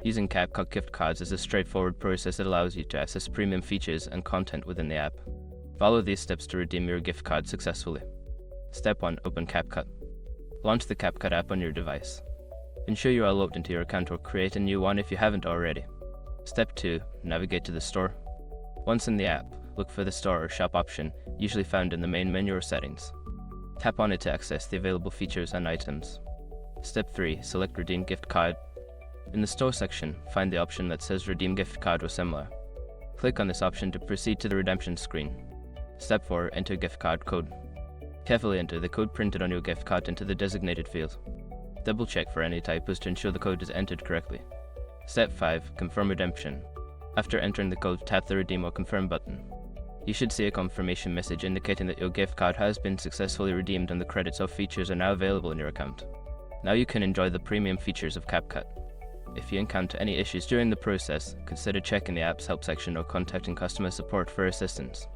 Using CapCut gift cards is a straightforward process that allows you to access premium features and content within the app. Follow these steps to redeem your gift card successfully. Step 1. Open CapCut. Launch the CapCut app on your device. Ensure you are logged into your account or create a new one if you haven't already. Step 2. Navigate to the store. Once in the app, look for the store or shop option, usually found in the main menu or settings. Tap on it to access the available features and items. Step 3. Select Redeem Gift Card. In the store section, find the option that says Redeem Gift Card or similar. Click on this option to proceed to the redemption screen. Step 4. Enter gift card code. Carefully enter the code printed on your gift card into the designated field. Double check for any typos to ensure the code is entered correctly. Step 5. Confirm redemption. After entering the code, tap the Redeem or Confirm button. You should see a confirmation message indicating that your gift card has been successfully redeemed and the credits or features are now available in your account. Now you can enjoy the premium features of CapCut. If you encounter any issues during the process, consider checking the app's help section or contacting customer support for assistance.